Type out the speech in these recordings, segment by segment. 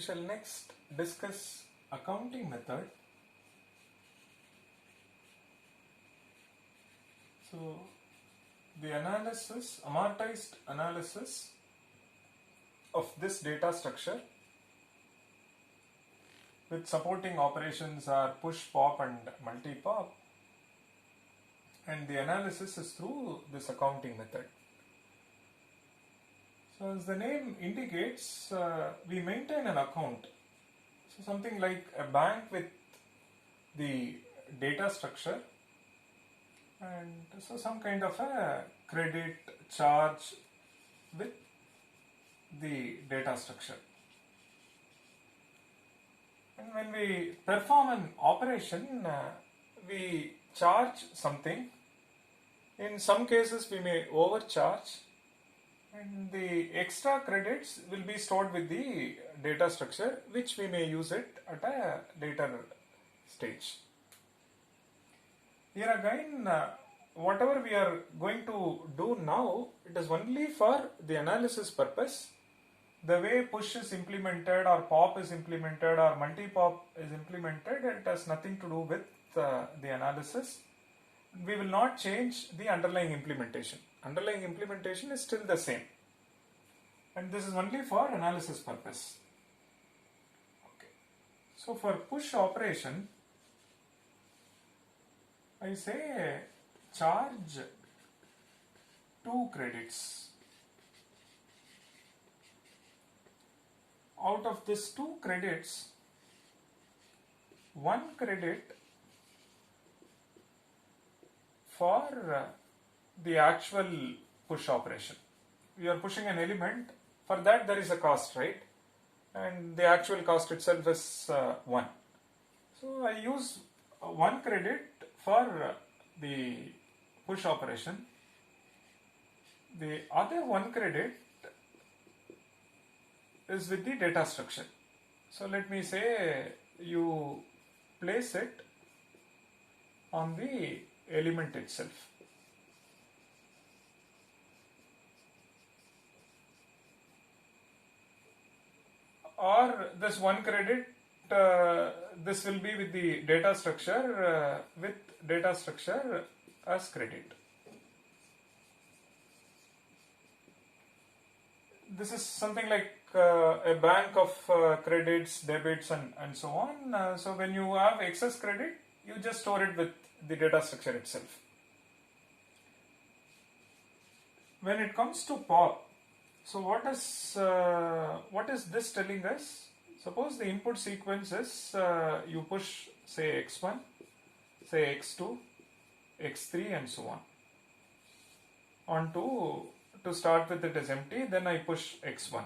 We shall next discuss accounting method. So the analysis, amortized analysis of this data structure with supporting operations are push, pop and multi-pop, and the analysis is through this accounting method. So as the name indicates, we maintain an account. So something like a bank with the data structure, and so some kind of a credit charge with the data structure. And when we perform an operation, we charge something. In some cases we may overcharge, and the extra credits will be stored with the data structure, which we may use it at a later stage. Here again, whatever we are going to do now, it is only for the analysis purpose. The way push is implemented or pop is implemented or multi-pop is implemented, it has nothing to do with the analysis. We will not change the underlying implementation. Underlying implementation is still the same, and this is only for analysis purpose. Okay. So for push operation, I say charge 2 credits. Out of this 2 credits, 1 credit for the actual push operation. We are pushing an element, for that there is a cost, right? And the actual cost itself is 1. So I use 1 credit for the push operation. The other 1 credit is with the data structure. So let me say you place it on the element itself. Or this 1 credit, this will be with the data structure, as credit. This is something like a bank of credits, debits and so on. So when you have excess credit, you just store it with the data structure itself. When it comes to pop, so what is this telling us? Suppose the input sequence is you push say x1, say x2, x3 and so on. To start with it is empty, then I push x1.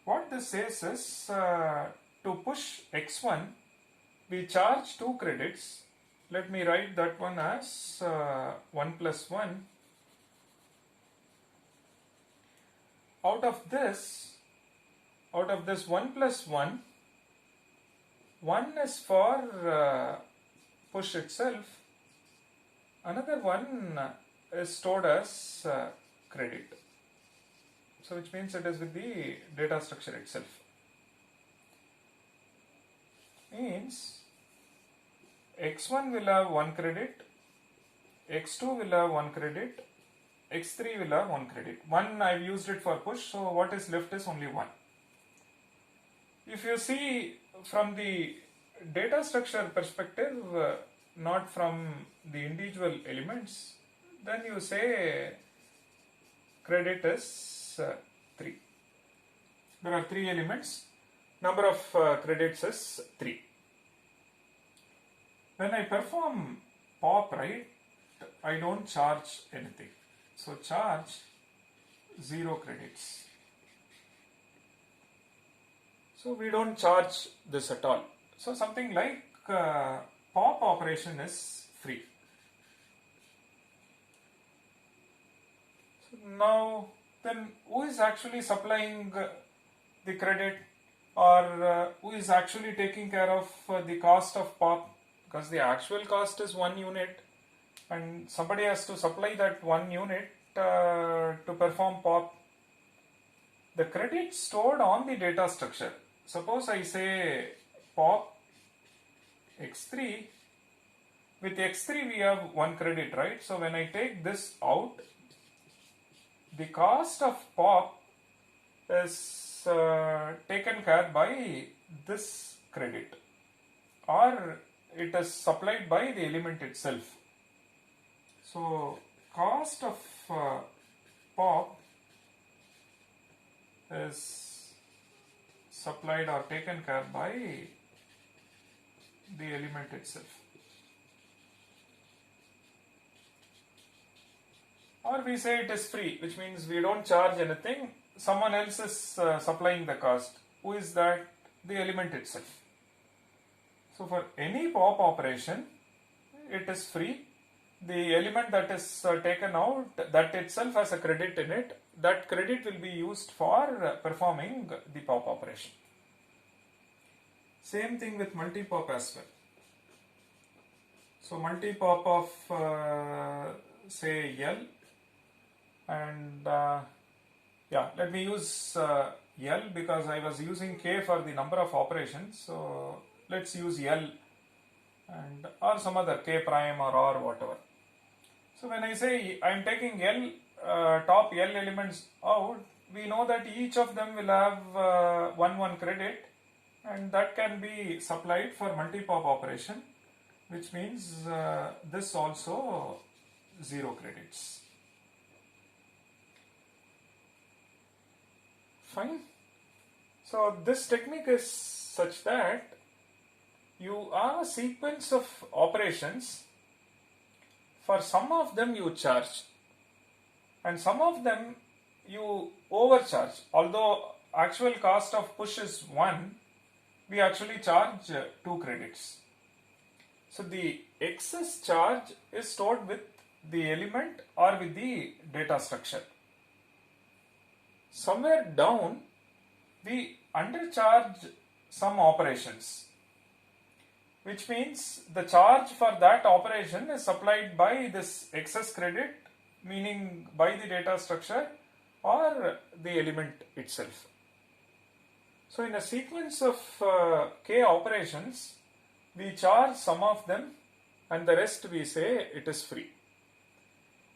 What this says is to push x1, we charge 2 credits. Let me write that one as 1 plus 1. Out of this 1 plus 1, 1 is for push itself, another one is stored as credit. So which means it is with the data structure itself. Means x1 will have 1 credit, x2 will have 1 credit, x3 will have 1 credit. 1 I have used it for push, so what is left is only 1. If you see from the data structure perspective, not from the individual elements, then you say credit is 3. There are 3 elements, number of credits is 3. When I perform pop, right, I don't charge anything. So charge 0 credits. So we don't charge this at all. So something like pop operation is free. So now then who is actually supplying the credit, or who is actually taking care of the cost of pop? Because the actual cost is 1 unit and somebody has to supply that 1 unit to perform pop. The credit stored on the data structure suppose I say pop x3, with x3 we have 1 credit, right? So when I take this out, the cost of pop is taken care by this credit, or it is supplied by the element itself. So cost of pop is supplied or taken care by the element itself. Or we say it is free, which means we don't charge anything, someone else is supplying the cost. Who is that? The element itself. So for any pop operation, it is free. The element that is taken out, that itself has a credit in it, that credit will be used for performing the pop operation. Same thing with multi-pop as well. So multi-pop of say L, and yeah, let me use L because I was using K for the number of operations. So let's use L and or some other K prime or R, whatever. So when I say I am taking L top L elements out, we know that each of them will have 1 credit, and that can be supplied for multi-pop operation, which means this also 0 credits. Fine. So this technique is such that you have a sequence of operations. For some of them you charge, and some of them you overcharge. Although actual cost of push is 1, we actually charge 2 credits. So the excess charge is stored with the element or with the data structure. Somewhere down, we undercharge some operations, which means the charge for that operation is supplied by this excess credit, meaning by the data structure or the element itself. So in a sequence of k operations, we charge some of them and the rest we say it is free.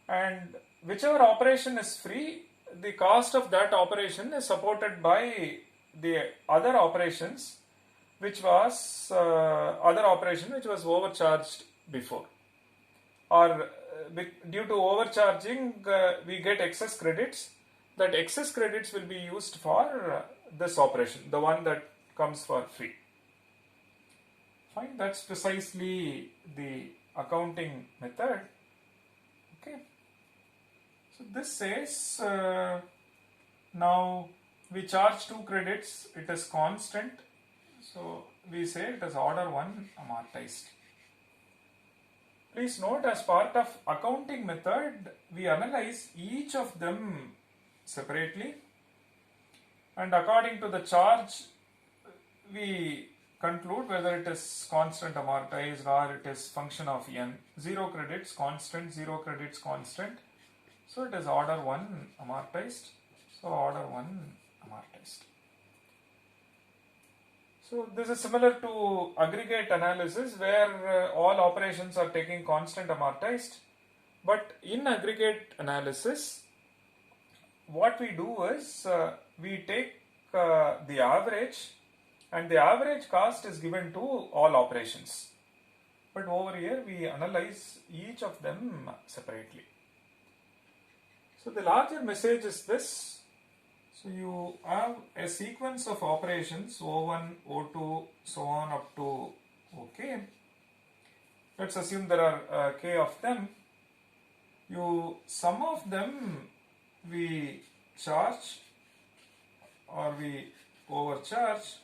And whichever operation is free, the cost of that operation is supported by the other operations, which was overcharged before, or due to overcharging we get excess credits. That excess credits will be used for this operation, the one that comes for free. Fine, that's precisely the accounting method. Okay, so this says now we charge 2 credits, it is constant, so we say it is order 1 amortized. Please note, as part of accounting method, we analyze each of them separately, and according to the charge we conclude whether it is constant amortized or it is function of n. 0 credits constant, 0 credits constant, so it is order 1 amortized, so order 1 amortized. So this is similar to aggregate analysis, where all operations are taking constant amortized, but in aggregate analysis what we do is we take the average, and the average cost is given to all operations, but over here we analyze each of them separately. So the larger message is this. So you have a sequence of operations O1, O2, so on up to OK. Let's assume there are k of them. Some of them we charge or we overcharge,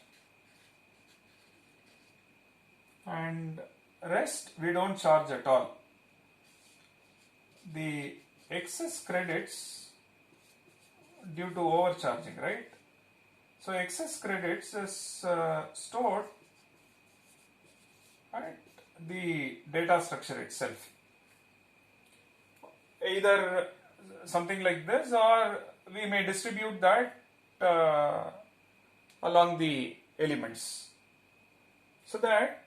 and rest we don't charge at all. The excess credits due to overcharging, right? So excess credits is stored at the data structure itself. Either something like this, or we may distribute that along the elements, so that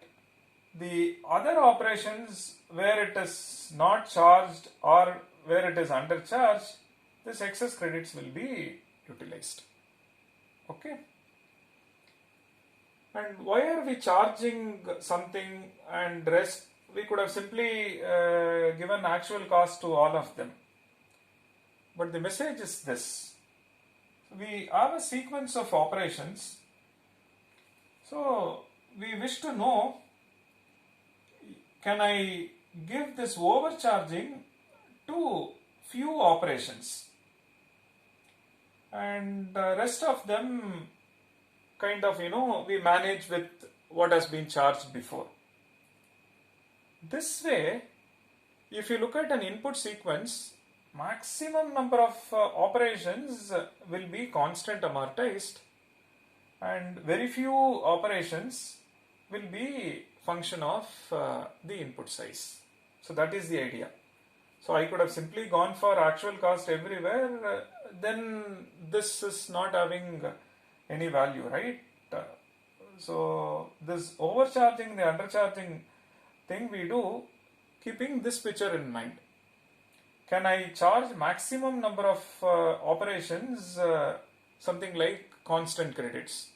the other operations where it is not charged or where it is undercharged, this excess credits will be utilized. Okay. And why are we charging something and rest? We could have simply given actual cost to all of them. But the message is this. We have a sequence of operations. So we wish to know, can I give this overcharging to few operations and the rest of them kind of, we manage with what has been charged before. This way, if you look at an input sequence, maximum number of operations will be constant amortized and very few operations will be function of the input size. So that is the idea. So I could have simply gone for actual cost everywhere, then this is not having any value, right? So this overcharging, the undercharging thing we do keeping this picture in mind. Can I charge maximum number of operations, something like constant credits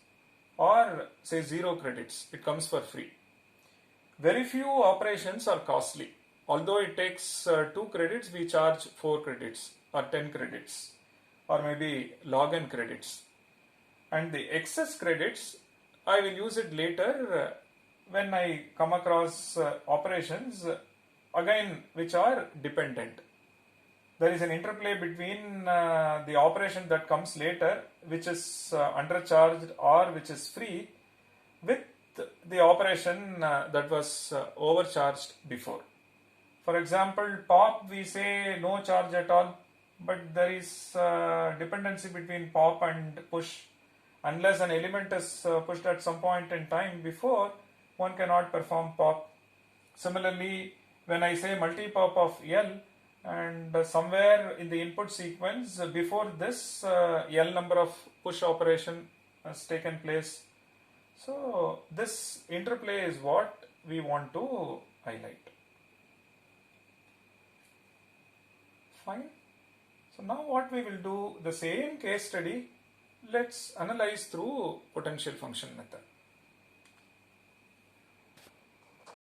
or say 0 credits, it comes for free. Very few operations are costly. Although it takes 2 credits, we charge 4 credits or 10 credits or maybe log n credits. And the excess credits, I will use it later when I come across operations again which are dependent. There is an interplay between the operation that comes later, which is undercharged or which is free, with the operation that was overcharged before. For example, pop, we say no charge at all, but there is dependency between pop and push. Unless an element is pushed at some point in time before, one cannot perform pop. Similarly, when I say multi-pop of L, and somewhere in the input sequence before this L number of push operation has taken place. So this interplay is what we want to highlight. Fine. So now what we will do, the same case study, let's analyze through potential function method.